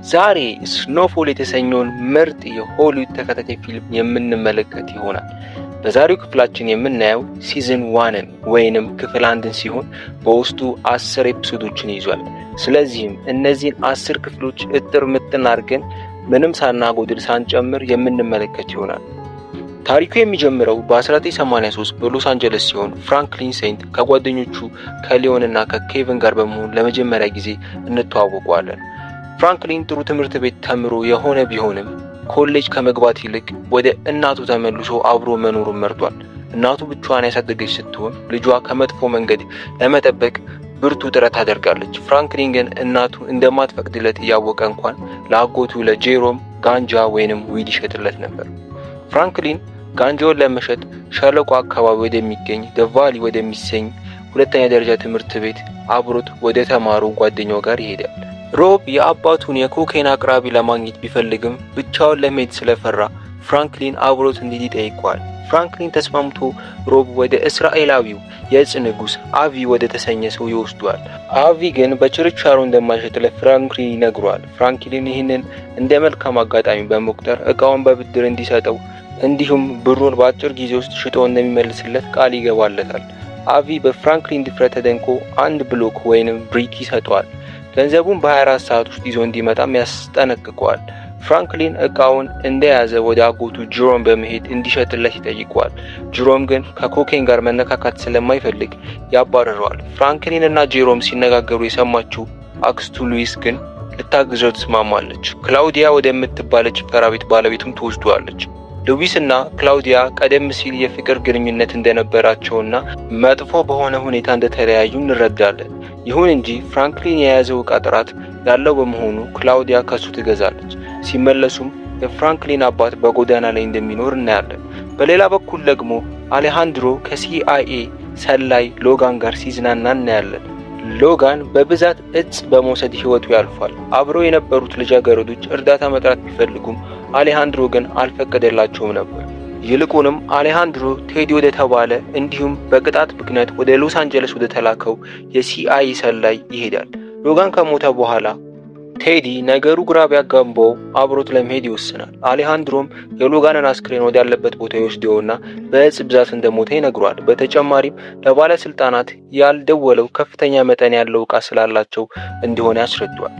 ዛሬ ስኖውፎል የተሰኘውን ምርጥ የሆሊውድ ተከታታይ ፊልም የምንመለከት ይሆናል። በዛሬው ክፍላችን የምናየው ሲዝን 1ን ወይንም ክፍል 1ን ሲሆን በውስጡ 10 ኤፒሶዶችን ይዟል። ስለዚህም እነዚህን 10 ክፍሎች እጥር ምጥን አድርገን ምንም ሳናጎድል ሳንጨምር የምንመለከት ይሆናል። ታሪኩ የሚጀምረው በ1983 በሎስ አንጀለስ ሲሆን ፍራንክሊን ሴንት ከጓደኞቹ ከሊዮንና ከኬቪን ጋር በመሆን ለመጀመሪያ ጊዜ እንተዋወቀዋለን። ፍራንክሊን ጥሩ ትምህርት ቤት ተምሮ የሆነ ቢሆንም ኮሌጅ ከመግባት ይልቅ ወደ እናቱ ተመልሶ አብሮ መኖሩን መርጧል። እናቱ ብቻዋን ያሳደገች ስትሆን ልጇ ከመጥፎ መንገድ ለመጠበቅ ብርቱ ጥረት ታደርጋለች። ፍራንክሊን ግን እናቱ እንደማትፈቅድለት እያወቀ እንኳን ለአጎቱ ለጄሮም ጋንጃ ወይንም ዊድ ይሸጥለት ነበር። ፍራንክሊን ጋንጃውን ለመሸጥ ሸለቆ አካባቢ ወደሚገኝ ደቫሊ ወደሚሰኝ ሁለተኛ ደረጃ ትምህርት ቤት አብሮት ወደ ተማረው ጓደኛው ጋር ይሄዳል። ሮብ የአባቱን የኮኬን አቅራቢ ለማግኘት ቢፈልግም ብቻውን ለመሄድ ስለፈራ ፍራንክሊን አብሮት እንዲሄድ ይጠይቀዋል። ፍራንክሊን ተስማምቶ ሮብ ወደ እስራኤላዊው የእጽ ንጉሥ አቪ ወደ ተሰኘ ሰው ይወስዷል። አቪ ግን በችርቻሮ እንደማይሸጥ ለፍራንክሊን ይነግሯል። ፍራንክሊን ይህንን እንደ መልካም አጋጣሚ በመቁጠር እቃውን በብድር እንዲሰጠው እንዲሁም ብሩን በአጭር ጊዜ ውስጥ ሽጦ እንደሚመልስለት ቃል ይገባለታል። አቪ በፍራንክሊን ድፍረት ተደንቆ አንድ ብሎክ ወይንም ብሪክ ይሰጠዋል። ገንዘቡን በ24 ሰዓት ውስጥ ይዞ እንዲመጣም ያስጠነቅቀዋል። ፍራንክሊን እቃውን እንደያዘ ወደ አጎቱ ጄሮም በመሄድ እንዲሸጥለት ይጠይቀዋል። ጄሮም ግን ከኮኬን ጋር መነካካት ስለማይፈልግ ያባረረዋል። ፍራንክሊን እና ጄሮም ሲነጋገሩ የሰማችው አክስቱ ሉዊስ ግን ልታግዘው ትስማማለች። ክላውዲያ ወደምትባለ ጭፈራ ቤት ባለቤቱም ትወስደዋለች። ሉዊስ እና ክላውዲያ ቀደም ሲል የፍቅር ግንኙነት እንደነበራቸውና መጥፎ በሆነ ሁኔታ እንደተለያዩ እንረዳለን። ይሁን እንጂ ፍራንክሊን የያዘው ዕቃ ጥራት ያለው በመሆኑ ክላውዲያ ከሱ ትገዛለች። ሲመለሱም የፍራንክሊን አባት በጎዳና ላይ እንደሚኖር እናያለን። በሌላ በኩል ደግሞ አሌሃንድሮ ከሲአይኤ ሰላይ ሎጋን ጋር ሲዝናና እናያለን። ሎጋን በብዛት እጽ በመውሰድ ህይወቱ ያልፋል። አብረው የነበሩት ልጃገረዶች እርዳታ መጥራት ቢፈልጉም አሌሃንድሮ ግን አልፈቀደላቸውም ነበር። ይልቁንም አሌሃንድሮ ቴዲ ወደ ተባለ እንዲሁም በቅጣት ምክንያት ወደ ሎስ አንጀለስ ወደ ተላከው የሲአይኤ ሰላይ ይሄዳል። ሎጋን ከሞተ በኋላ ቴዲ ነገሩ ግራ ቢያጋባው አብሮት ለመሄድ ይወስናል። አሌሃንድሮም የሎጋንን አስክሬን ወዳለበት ቦታ ይወስደውና በእጽ ብዛት እንደሞተ ይነግሯል። በተጨማሪም ለባለስልጣናት ያልደወለው ከፍተኛ መጠን ያለው ዕቃ ስላላቸው እንደሆነ ያስረዷል።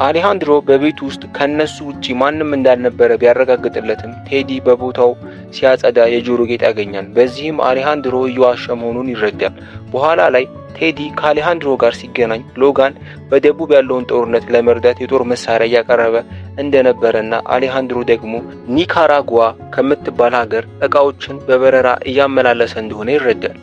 አሌሃንድሮ በቤቱ ውስጥ ከነሱ ውጪ ማንም እንዳልነበረ ቢያረጋግጥለትም ቴዲ በቦታው ሲያጸዳ የጆሮ ጌጥ ያገኛል። በዚህም አሌሃንድሮ እየዋሸ መሆኑን ይረዳል። በኋላ ላይ ቴዲ ከአሌሃንድሮ ጋር ሲገናኝ ሎጋን በደቡብ ያለውን ጦርነት ለመርዳት የጦር መሳሪያ እያቀረበ እንደነበረና አሌሃንድሮ ደግሞ ኒካራጓ ከምትባል ሀገር ዕቃዎችን በበረራ እያመላለሰ እንደሆነ ይረዳል።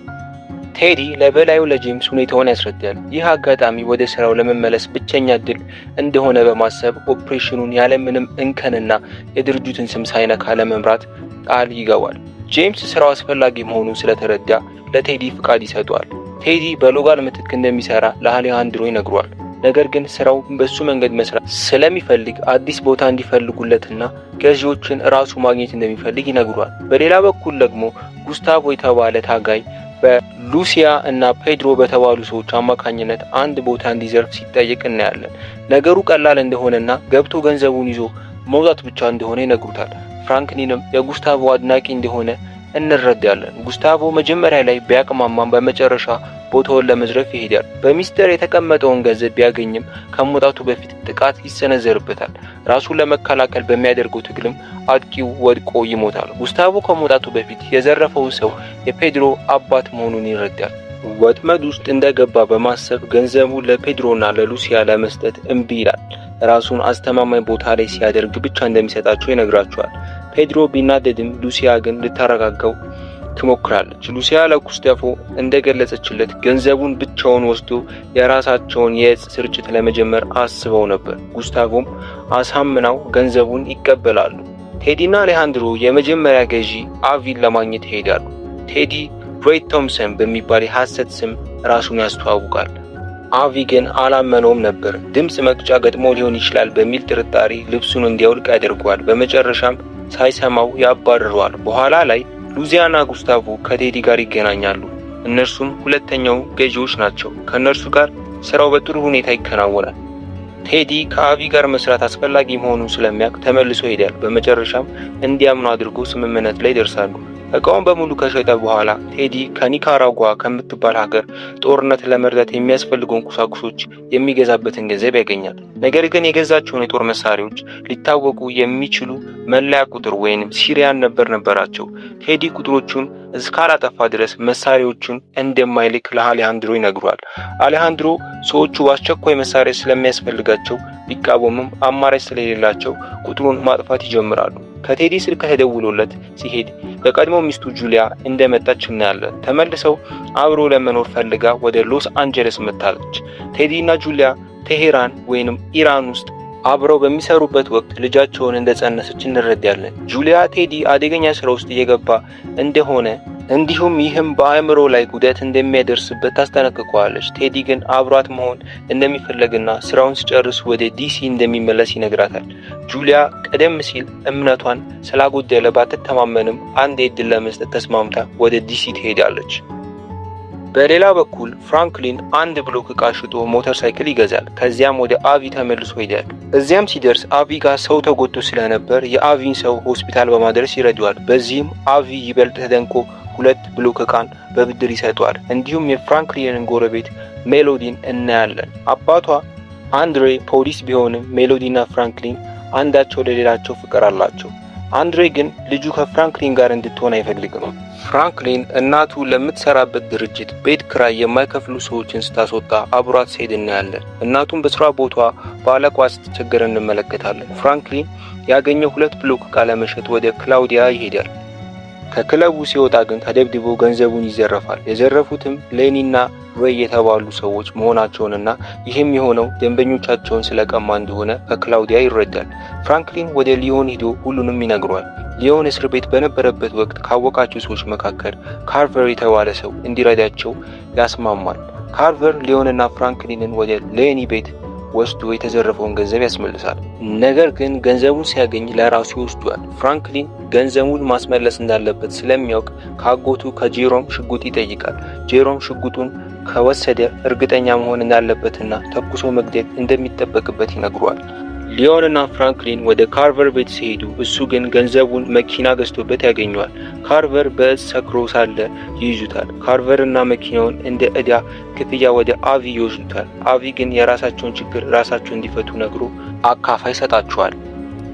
ቴዲ ለበላዩ ለጄምስ ሁኔታውን ያስረዳል። ይህ አጋጣሚ ወደ ስራው ለመመለስ ብቸኛ እድል እንደሆነ በማሰብ ኦፕሬሽኑን ያለምንም እንከንና የድርጅቱን ስም ሳይነካ ለመምራት ቃል ይገባል። ጄምስ ስራው አስፈላጊ መሆኑን ስለተረዳ ለቴዲ ፍቃድ ይሰጠዋል። ቴዲ በሎጋን ምትክ እንደሚሰራ ለአሌሃንድሮ ይነግሯል። ነገር ግን ስራው በሱ መንገድ መስራት ስለሚፈልግ አዲስ ቦታ እንዲፈልጉለትና ገዢዎችን ራሱ ማግኘት እንደሚፈልግ ይነግሯል። በሌላ በኩል ደግሞ ጉስታቮ የተባለ ታጋይ በሉሲያ እና ፔድሮ በተባሉ ሰዎች አማካኝነት አንድ ቦታ እንዲዘርፍ ሲጠየቅ እናያለን። ነገሩ ቀላል እንደሆነና ገብቶ ገንዘቡን ይዞ መውጣት ብቻ እንደሆነ ይነግሩታል። ፍራንክሊንም የጉስታቮ አድናቂ እንደሆነ እንረዳለን። ጉስታቮ መጀመሪያ ላይ ቢያቅማማም በመጨረሻ ቦታውን ለመዝረፍ ይሄዳል። በሚስጥር የተቀመጠውን ገንዘብ ቢያገኝም ከመውጣቱ በፊት ጥቃት ይሰነዘርበታል። ራሱን ለመከላከል በሚያደርገው ትግልም አጥቂው ወድቆ ይሞታል። ጉስታቮ ከመውጣቱ በፊት የዘረፈው ሰው የፔድሮ አባት መሆኑን ይረዳል። ወጥመድ ውስጥ እንደገባ በማሰብ ገንዘቡን ለፔድሮና ለሉሲያ ለመስጠት እምቢ ይላል። ራሱን አስተማማኝ ቦታ ላይ ሲያደርግ ብቻ እንደሚሰጣቸው ይነግራቸዋል። ፔድሮ ቢናደድም ሉሲያ ግን ልታረጋጋው ትሞክራለች። ሉሲያ ለጉስታቮ እንደገለጸችለት ገንዘቡን ብቻውን ወስዶ የራሳቸውን የእጽ ስርጭት ለመጀመር አስበው ነበር። ጉስታቮም አሳምናው ገንዘቡን ይቀበላሉ። ቴዲና አሌሃንድሮ የመጀመሪያ ገዢ አቪን ለማግኘት ይሄዳሉ። ቴዲ ብሬት ቶምሰን በሚባል የሐሰት ስም ራሱን ያስተዋውቃል። አቪ ግን አላመነውም ነበር። ድምጽ መቅጫ ገጥሞ ሊሆን ይችላል በሚል ጥርጣሬ ልብሱን እንዲያወልቅ ያደርገዋል። በመጨረሻም ሳይሰማው ያባርረዋል። በኋላ ላይ ሉዚያና ጉስታቮ ከቴዲ ጋር ይገናኛሉ። እነርሱም ሁለተኛው ገዢዎች ናቸው። ከነርሱ ጋር ስራው በጥሩ ሁኔታ ይከናወናል። ቴዲ ከአቪ ጋር መስራት አስፈላጊ መሆኑን ስለሚያውቅ ተመልሶ ይሄዳል። በመጨረሻም እንዲያምኑ አድርጎ ስምምነት ላይ ይደርሳሉ። እቃውን በሙሉ ከሸጠ በኋላ ቴዲ ከኒካራጓ ከምትባል ሀገር ጦርነት ለመርዳት የሚያስፈልገውን ቁሳቁሶች የሚገዛበትን ገንዘብ ያገኛል። ነገር ግን የገዛቸውን የጦር መሳሪያዎች ሊታወቁ የሚችሉ መለያ ቁጥር ወይንም ሲሪያን ነበራቸው። ቴዲ ቁጥሮቹን እስካላጠፋ ድረስ መሳሪያዎቹን እንደማይልክ ለአሌሃንድሮ ይነግሯል። አሌሃንድሮ ሰዎቹ በአስቸኳይ መሳሪያ ስለሚያስፈልጋቸው ቢቃወምም አማራጭ ስለሌላቸው ቁጥሩን ማጥፋት ይጀምራሉ። ከቴዲ ስልክ ተደውሎለት ሲሄድ በቀድሞ ሚስቱ ጁሊያ እንደመጣች እናያለን። ተመልሰው አብሮ ለመኖር ፈልጋ ወደ ሎስ አንጀለስ መጥታለች። ቴዲ እና ጁሊያ ቴሄራን ወይንም ኢራን ውስጥ አብረው በሚሰሩበት ወቅት ልጃቸውን እንደጸነሰች እንረዳለን። ጁሊያ ቴዲ አደገኛ ስራ ውስጥ እየገባ እንደሆነ እንዲሁም ይህም በአእምሮ ላይ ጉዳት እንደሚያደርስበት ታስጠነቅቀዋለች። ቴዲ ግን አብሯት መሆን እንደሚፈልግና ስራውን ሲጨርስ ወደ ዲሲ እንደሚመለስ ይነግራታል። ጁሊያ ቀደም ሲል እምነቷን ስላጎደለ ባትተማመንም አንድ ዕድል ለመስጠት ተስማምታ ወደ ዲሲ ትሄዳለች። በሌላ በኩል ፍራንክሊን አንድ ብሎክ ዕቃ ሽጦ ሞተር ሳይክል ይገዛል። ከዚያም ወደ አቪ ተመልሶ ይሄዳል። እዚያም ሲደርስ አቪ ጋር ሰው ተጎድቶ ስለነበር የአቪን ሰው ሆስፒታል በማድረስ ይረዳዋል። በዚህም አቪ ይበልጥ ተደንቆ 2 ብሎክ ዕቃን በብድር ይሰጠዋል። እንዲሁም የፍራንክሊንን ጎረቤት ሜሎዲን እናያለን። አባቷ አንድሬ ፖሊስ ቢሆንም ሜሎዲና ፍራንክሊን አንዳቸው ለሌላቸው ፍቅር አላቸው። አንድሬ ግን ልጁ ከፍራንክሊን ጋር እንድትሆን አይፈልግም። ፍራንክሊን እናቱ ለምትሰራበት ድርጅት ቤት ክራይ የማይከፍሉ ሰዎችን ስታስወጣ አብሯት ሲሄድ እናያለን። እናቱም በስራ ቦታ በአለቃ ስትቸገር እንመለከታለን። ፍራንክሊን ያገኘው 2 ብሎክ ዕቃ ለመሸጥ ወደ ክላውዲያ ይሄዳል። ከክለቡ ሲወጣ ግን ተደብድቦ ገንዘቡን ይዘረፋል። የዘረፉትም ሌኒና ሬይ የተባሉ ሰዎች መሆናቸውንና ይህም የሆነው ደንበኞቻቸውን ስለቀማ እንደሆነ ከክላውዲያ ይረዳል። ፍራንክሊን ወደ ሊዮን ሄዶ ሁሉንም ይነግሯል። ሊዮን እስር ቤት በነበረበት ወቅት ካወቃቸው ሰዎች መካከል ካርቨር የተባለ ሰው እንዲረዳቸው ያስማማል። ካርቨር ሊዮንና ፍራንክሊንን ወደ ሌኒ ቤት ወስዶ የተዘረፈውን ገንዘብ ያስመልሳል። ነገር ግን ገንዘቡን ሲያገኝ ለራሱ ይወስዷል። ፍራንክሊን ገንዘቡን ማስመለስ እንዳለበት ስለሚያውቅ ከአጎቱ ከጄሮም ሽጉጥ ይጠይቃል። ጄሮም ሽጉጡን ከወሰደ እርግጠኛ መሆን እንዳለበትና ተኩሶ መግደል እንደሚጠበቅበት ይነግሯል። ሊዮንና ፍራንክሊን ወደ ካርቨር ቤት ሲሄዱ እሱ ግን ገንዘቡን መኪና ገዝቶበት ያገኘዋል። ካርቨር በእጽ ሰክሮ ሳለ ይይዙታል። ካርቨርና መኪናውን እንደ ዕዳ ክፍያ ወደ አቪ ይወስዱታል። አቪ ግን የራሳቸውን ችግር ራሳቸው እንዲፈቱ ነግሮ አካፋይ ሰጣቸዋል።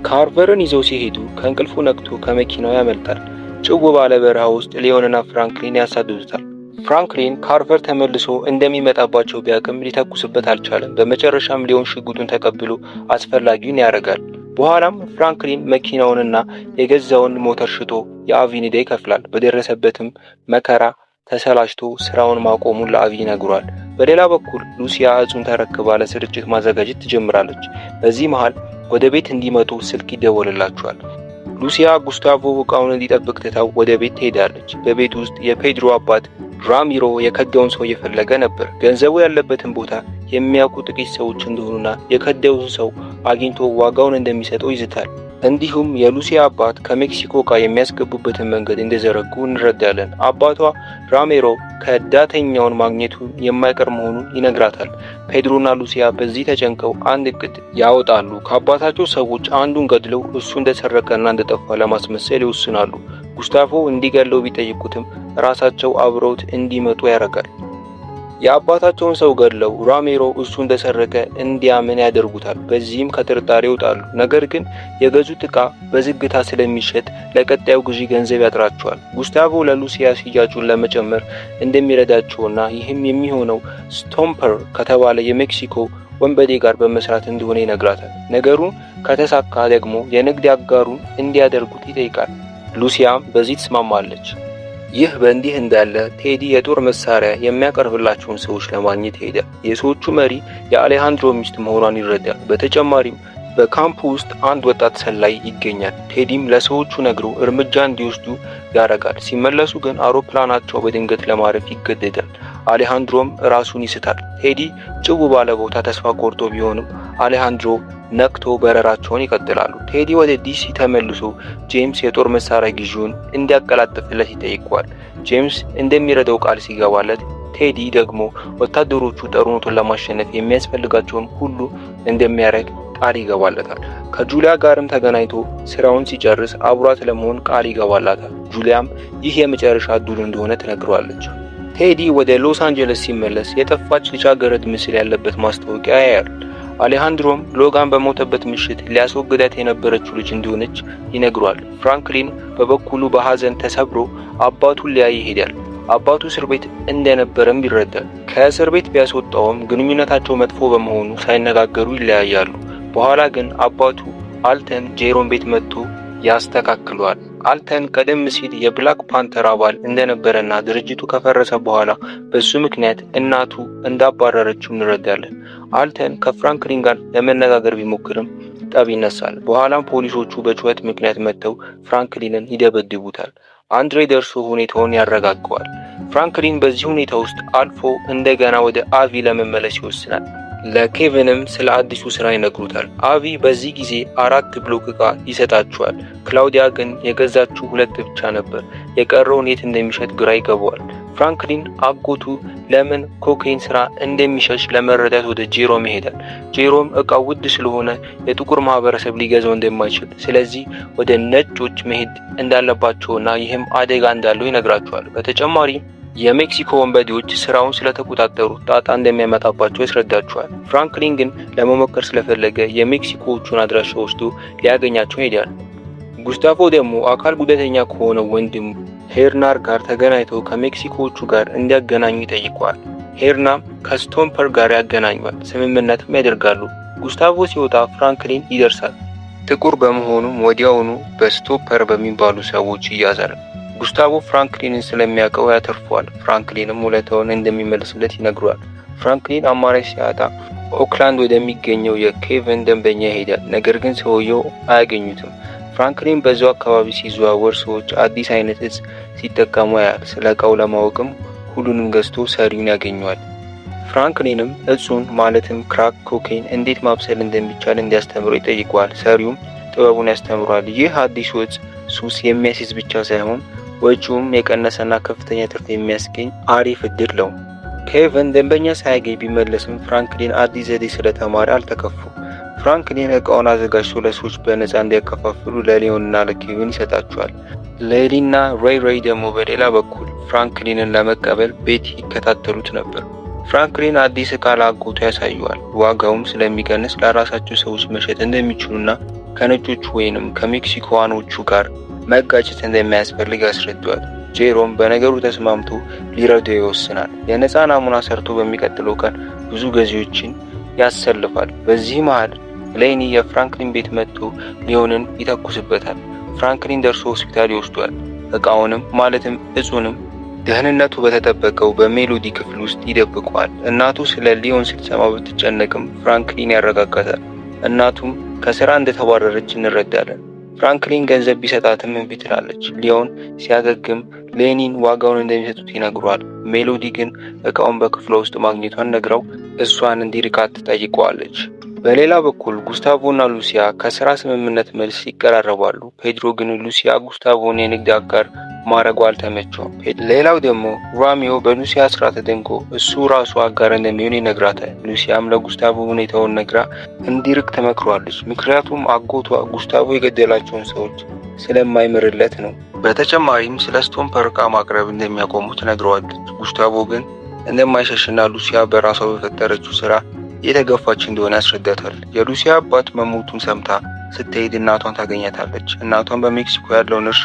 ካርቨርን ይዘው ሲሄዱ ከእንቅልፉ ነቅቶ ከመኪናው ያመልጣል። ጭው ባለ በረሃ ውስጥ ሊዮንና ፍራንክሊን ያሳድዱታል። ፍራንክሊን ካርቨር ተመልሶ እንደሚመጣባቸው ቢያቅም ሊተኩስበት አልቻለም። በመጨረሻም ሊዮን ሽጉጡን ተቀብሎ አስፈላጊውን ያደርጋል። በኋላም ፍራንክሊን መኪናውንና የገዛውን ሞተር ሽጦ የአቪን ዕዳ ይከፍላል። በደረሰበትም መከራ ተሰላችቶ ስራውን ማቆሙን ለአቪ ይነግሯል። በሌላ በኩል ሉሲያ እጹን ተረክባ ለስርጭት ማዘጋጀት ትጀምራለች። በዚህ መሃል ወደ ቤት እንዲመጡ ስልክ ይደወልላቸዋል። ሉሲያ ጉስታቮ ዕቃውን እንዲጠብቅ ትታው ወደ ቤት ትሄዳለች። በቤት ውስጥ የፔድሮ አባት ራሚሮ የከዳውን ሰው እየፈለገ ነበር። ገንዘቡ ያለበትን ቦታ የሚያውቁ ጥቂት ሰዎች እንደሆኑና የከዳውን ሰው አግኝቶ ዋጋውን እንደሚሰጠው ይዝታል። እንዲሁም የሉሲያ አባት ከሜክሲኮ ዕቃ የሚያስገቡበትን መንገድ እንደዘረጉ እንረዳለን። አባቷ ራሜሮ ከዳተኛውን ማግኘቱ የማይቀር መሆኑን ይነግራታል። ፔድሮና ሉሲያ በዚህ ተጨንቀው አንድ እቅድ ያወጣሉ። ከአባታቸው ሰዎች አንዱን ገድለው እሱ እንደሰረቀና እንደጠፋ ለማስመሰል ይወስናሉ። ጉስታቮ እንዲገለው ቢጠይቁትም ራሳቸው አብረውት እንዲመጡ ያደርጋል። የአባታቸውን ሰው ገድለው ራሜሮ እሱ እንደሰረቀ እንዲያምን ያደርጉታል። በዚህም ከጥርጣሬ ይወጣሉ። ነገር ግን የገዙት ዕቃ በዝግታ ስለሚሸጥ ለቀጣዩ ግዢ ገንዘብ ያጥራቸዋል። ጉስታቮ ለሉሲያ ሽያጩን ለመጨመር እንደሚረዳቸውና ይህም የሚሆነው ስቶምፐር ከተባለ የሜክሲኮ ወንበዴ ጋር በመስራት እንደሆነ ይነግራታል። ነገሩን ከተሳካ ደግሞ የንግድ አጋሩን እንዲያደርጉት ይጠይቃል። ሉሲያም በዚህ ትስማማለች። ይህ በእንዲህ እንዳለ ቴዲ የጦር መሳሪያ የሚያቀርብላቸውን ሰዎች ለማግኘት ይሄዳል። የሰዎቹ መሪ የአሌሃንድሮ ሚስት መሆኗን ይረዳል። በተጨማሪም በካምፕ ውስጥ አንድ ወጣት ሰላይ ይገኛል። ቴዲም ለሰዎቹ ነግሮ እርምጃ እንዲወስዱ ያደርጋል። ሲመለሱ ግን አውሮፕላናቸው በድንገት ለማረፍ ይገደዳል። አሌሃንድሮም ራሱን ይስታል። ቴዲ ጭው ባለ ቦታ ተስፋ ቆርጦ ቢሆንም አሌሃንድሮ ነቅቶ በረራቸውን ይቀጥላሉ። ቴዲ ወደ ዲሲ ተመልሶ ጄምስ የጦር መሳሪያ ግዢውን እንዲያቀላጥፍለት ይጠይቀዋል። ጄምስ እንደሚረዳው ቃል ሲገባለት ቴዲ ደግሞ ወታደሮቹ ጦርነቱን ለማሸነፍ የሚያስፈልጋቸውን ሁሉ እንደሚያደርግ ቃል ይገባለታል። ከጁሊያ ጋርም ተገናኝቶ ስራውን ሲጨርስ አብሯት ለመሆን ቃል ይገባላታል። ጁሊያም ይህ የመጨረሻ እድሉ እንደሆነ ትነግረዋለች። ቴዲ ወደ ሎስ አንጀለስ ሲመለስ የጠፋች ልጃገረድ ምስል ያለበት ማስታወቂያ ያያል። አሌሃንድሮም ሎጋን በሞተበት ምሽት ሊያስወግዳት የነበረችው ልጅ እንደሆነች ይነግሯል። ፍራንክሊን በበኩሉ በሐዘን ተሰብሮ አባቱን ሊያይ ይሄዳል። አባቱ እስር ቤት እንደነበረም ይረዳል። ከእስር ቤት ቢያስወጣውም ግንኙነታቸው መጥፎ በመሆኑ ሳይነጋገሩ ይለያያሉ። በኋላ ግን አባቱ አልተን ጄሮን ቤት መጥቶ ያስተካክለዋል። አልተን ቀደም ሲል የብላክ ፓንተር አባል እንደነበረና ድርጅቱ ከፈረሰ በኋላ በሱ ምክንያት እናቱ እንዳባረረችው እንረዳለን። አልተን ከፍራንክሊን ጋር ለመነጋገር ቢሞክርም ጠብ ይነሳል። በኋላም ፖሊሶቹ በጩኸት ምክንያት መጥተው ፍራንክሊንን ይደበድቡታል። አንድሬ ደርሶ ሁኔታውን ያረጋገዋል። ፍራንክሊን በዚህ ሁኔታ ውስጥ አልፎ እንደገና ወደ አቪ ለመመለስ ይወስናል። ለኬቪንም ስለ አዲሱ ስራ ይነግሩታል። አቪ በዚህ ጊዜ 4 ብሎክ ዕቃ ይሰጣቸዋል። ክላውዲያ ግን የገዛችው 2 ብቻ ነበር። የቀረውን የት እንደሚሸጥ ግራ ይገባዋል። ፍራንክሊን አጎቱ ለምን ኮኬን ስራ እንደሚሸሽ ለመረዳት ወደ ጄሮም ይሄዳል። ጄሮም ዕቃው ውድ ስለሆነ የጥቁር ማህበረሰብ ሊገዛው እንደማይችል፣ ስለዚህ ወደ ነጮች መሄድ እንዳለባቸውና ይህም አደጋ እንዳለው ይነግራቸዋል። በተጨማሪ የሜክሲኮ ወንበዴዎች ስራውን ስለተቆጣጠሩ ጣጣ እንደሚያመጣባቸው ያስረዳቸዋል። ፍራንክሊን ግን ለመሞከር ስለፈለገ የሜክሲኮዎቹን አድራሻ ወስዶ ሊያገኛቸው ይሄዳል። ጉስታቮ ደግሞ አካል ጉዳተኛ ከሆነው ወንድሙ ሄርናር ጋር ተገናኝተው ከሜክሲኮዎቹ ጋር እንዲያገናኙ ይጠይቀዋል። ሄርናም ከስቶምፐር ጋር ያገናኟል። ስምምነትም ያደርጋሉ። ጉስታቮ ሲወጣ ፍራንክሊን ይደርሳል። ጥቁር በመሆኑም ወዲያውኑ በስቶፐር በሚባሉ ሰዎች ይያዛል። ጉስታቮ ፍራንክሊንን ስለሚያውቀው ያተርፈዋል። ፍራንክሊንም ውለታውን እንደሚመልስለት ይነግረዋል። ፍራንክሊን አማራጭ ሲያጣ ኦክላንድ ወደሚገኘው የኬቨን ደንበኛ ይሄዳል። ነገር ግን ሰውየው አያገኙትም። ፍራንክሊን በዛው አካባቢ ሲዘዋወር ሰዎች አዲስ አይነት እጽ ሲጠቀሙ ያያል። ስለ እቃው ለማወቅም ሁሉንም ገዝቶ ሰሪውን ያገኘዋል። ፍራንክሊንም እጹን ማለትም ክራክ ኮኬን እንዴት ማብሰል እንደሚቻል እንዲያስተምረው ይጠይቀዋል። ሰሪውም ጥበቡን ያስተምረዋል። ይህ አዲሱ እጽ ሱስ የሚያስይዝ ብቻ ሳይሆን ወጪውም የቀነሰና ከፍተኛ ትርፍ የሚያስገኝ አሪፍ እድል ነው። ኬቨን ደንበኛ ሳያገኝ ቢመለስም ፍራንክሊን አዲስ ዘዴ ስለተማረ አልተከፉም። ፍራንክሊን እቃውን አዘጋጅቶ ለሰዎች በነፃ እንዲያከፋፍሉ ለሊዮንና ለኬቪን ይሰጣቸዋል። ሌሊና ሬይ ደግሞ በሌላ በኩል ፍራንክሊንን ለመቀበል ቤት ይከታተሉት ነበር። ፍራንክሊን አዲስ እቃ ለአጎቱ ያሳየዋል። ዋጋውም ስለሚቀንስ ለራሳቸው ሰዎች መሸጥ እንደሚችሉና ከነጮቹ ወይንም ከሜክሲኮዋኖቹ ጋር መጋጨት እንደማያስፈልግ ያስረዳዋል። ጄሮም በነገሩ ተስማምቶ ሊረዳው ይወስናል። የነፃ ናሙና ሰርቶ በሚቀጥለው ቀን ብዙ ገዢዎችን ያሰልፋል። በዚህ መሃል ሌኒ የፍራንክሊን ቤት መጥቶ ሊዮንን ይተኩስበታል። ፍራንክሊን ደርሶ ሆስፒታል ይወስዷል። እቃውንም ማለትም እጹንም ደህንነቱ በተጠበቀው በሜሎዲ ክፍል ውስጥ ይደብቀዋል። እናቱ ስለ ሊዮን ስትሰማ ብትጨነቅም ፍራንክሊን ያረጋጋታል። እናቱም ከስራ እንደተባረረች እንረዳለን። ፍራንክሊን ገንዘብ ቢሰጣትም እምቢ ትላለች። ሊዮን ሲያገግም ሌኒን ዋጋውን እንደሚሰጡት ይነግሯል። ሜሎዲ ግን እቃውን በክፍሏ ውስጥ ማግኘቷን ነግራው እሷን እንዲርቃት ትጠይቀዋለች። በሌላ በኩል ጉስታቮና ሉሲያ ከስራ ስምምነት መልስ ይቀራረባሉ። ፔድሮ ግን ሉሲያ ጉስታቮን የንግድ አጋር ማረጓ አልተመቸውም። ሌላው ደግሞ ራሚዮ በሉሲያ ስራ ተደንቆ እሱ ራሱ አጋር እንደሚሆን ይነግራታል። ሉሲያም ለጉስታቮ ሁኔታውን ነግራ እንዲርቅ ተመክሯለች። ምክንያቱም አጎቷ ጉስታቮ የገደላቸውን ሰዎች ስለማይምርለት ነው። በተጨማሪም ስለ ስቶምፐር ዕቃ ማቅረብ እንደሚያቆሙ ትነግረዋለች። ጉስታቮ ግን እንደማይሸሽና ሉሲያ በራሷ በፈጠረችው ስራ የተገፋች እንደሆነ ያስረዳታል። የሉሲያ አባት መሞቱን ሰምታ ስትሄድ እናቷን ታገኛታለች። እናቷን በሜክሲኮ ያለውን እርሻ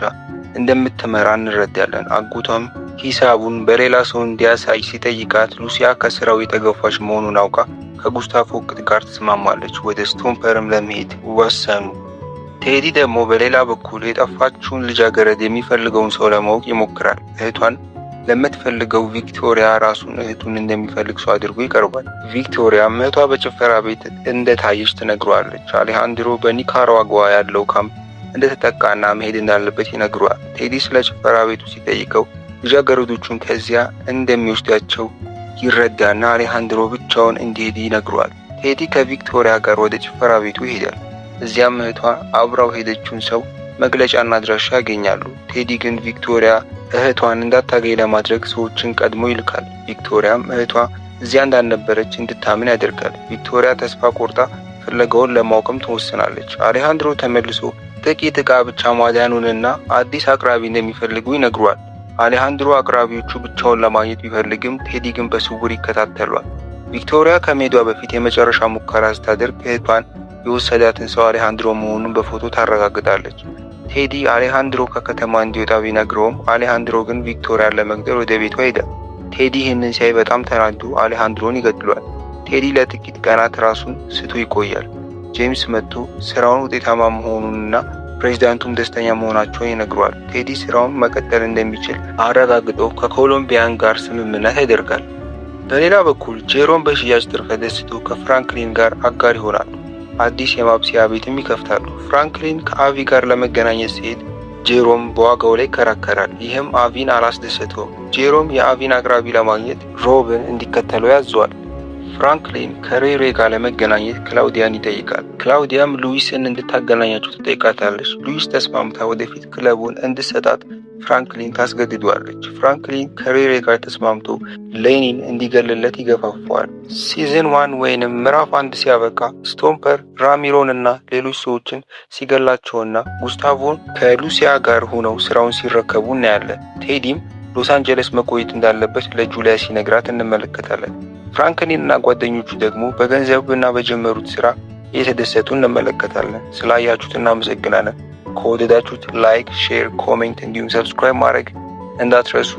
እንደምትመራ እንረዳለን። አጎቷም ሂሳቡን በሌላ ሰው እንዲያሳይ ሲጠይቃት ሉሲያ ከስራው የተገፋች መሆኑን አውቃ ከጉስታቮ እቅድ ጋር ትስማማለች። ወደ ስቶምፐርም ለመሄድ ወሰኑ። ቴዲ ደግሞ በሌላ በኩል የጠፋችውን ልጃገረድ የሚፈልገውን ሰው ለማወቅ ይሞክራል። እህቷን ለምትፈልገው ቪክቶሪያ ራሱን እህቱን እንደሚፈልግ ሰው አድርጎ ይቀርባል። ቪክቶሪያም እህቷ በጭፈራ ቤት እንደታየች ትነግረዋለች። አሌሃንድሮ በኒካራጓ ያለው ካምፕ እንደተጠቃና መሄድ እንዳለበት ይነግረዋል። ቴዲ ስለ ጭፈራ ቤቱ ሲጠይቀው ልጃገረዶቹን ከዚያ እንደሚወስዳቸው ይረዳና አሌሃንድሮ ብቻውን እንዲሄድ ይነግረዋል። ቴዲ ከቪክቶሪያ ጋር ወደ ጭፈራ ቤቱ ይሄዳል። እዚያም እህቷ አብራው ሄደችውን ሰው መግለጫና አድራሻ ያገኛሉ። ቴዲ ግን ቪክቶሪያ እህቷን እንዳታገኝ ለማድረግ ሰዎችን ቀድሞ ይልካል። ቪክቶሪያም እህቷ እዚያ እንዳልነበረች እንድታምን ያደርጋል። ቪክቶሪያ ተስፋ ቆርጣ ፍለጋውን ለማወቅም ትወስናለች። አሌሃንድሮ ተመልሶ ጥቂት ዕቃ ብቻ ማዳኑንና አዲስ አቅራቢ እንደሚፈልጉ ይነግሯል። አሌሃንድሮ አቅራቢዎቹ ብቻውን ለማግኘት ቢፈልግም ቴዲ ግን በስውር ይከታተሏል። ቪክቶሪያ ከመሄዷ በፊት የመጨረሻ ሙከራ ስታደርግ እህቷን የወሰዳትን ሰው አሌሃንድሮ መሆኑን በፎቶ ታረጋግጣለች። ቴዲ አሌሃንድሮ ከከተማ እንዲወጣ ቢነግረውም አሌሃንድሮ ግን ቪክቶሪያን ለመግደል ወደ ቤቷ ሄዳል። ቴዲ ይህንን ሲያይ በጣም ተናዶ አሌሃንድሮን ይገድሏል። ቴዲ ለጥቂት ቀናት ራሱን ስቶ ይቆያል። ጄምስ መጥቶ ስራውን ውጤታማ መሆኑንና ፕሬዚዳንቱም ደስተኛ መሆናቸውን ይነግረዋል። ቴዲ ስራውን መቀጠል እንደሚችል አረጋግጦ ከኮሎምቢያን ጋር ስምምነት ያደርጋል። በሌላ በኩል ጄሮም በሽያጭ ትርፍ ተደስቶ ከፍራንክሊን ጋር አጋር ይሆናሉ። አዲስ የማብሰያ ቤትም ይከፍታሉ። ፍራንክሊን ከአቪ ጋር ለመገናኘት ሲሄድ ጄሮም በዋጋው ላይ ይከራከራል። ይህም አቪን አላስደሰተውም። ጄሮም የአቪን አቅራቢ ለማግኘት ሮብን እንዲከተለው ያዘዋል። ፍራንክሊን ከሬሬ ጋር ለመገናኘት ክላውዲያን ይጠይቃል። ክላውዲያም ሉዊስን እንድታገናኛቸው ትጠይቃታለች። ሉዊስ ተስማምታ ወደፊት ክለቡን እንድሰጣት ፍራንክሊን ታስገድዷለች። ፍራንክሊን ከሬሬ ጋር ተስማምቶ ሌኒን እንዲገልለት ይገፋፈዋል። ሲዝን 1 ወይንም ምዕራፍ 1 ሲያበቃ ስቶምፐር ራሚሮን እና ሌሎች ሰዎችን ሲገላቸውና ጉስታቮን ከሉሲያ ጋር ሆነው ስራውን ሲረከቡ እናያለን። ቴዲም ሎስ አንጀለስ መቆየት እንዳለበት ለጁሊያ ሲነግራት እንመለከታለን። ፍራንክሊን እና ጓደኞቹ ደግሞ በገንዘብና በጀመሩት ስራ እየተደሰቱ እንመለከታለን። ስላያችሁት እናመሰግናለን። ከወደዳችሁት ላይክ፣ ሼር፣ ኮሜንት እንዲሁም ሰብስክራይብ ማድረግ እንዳትረሱ።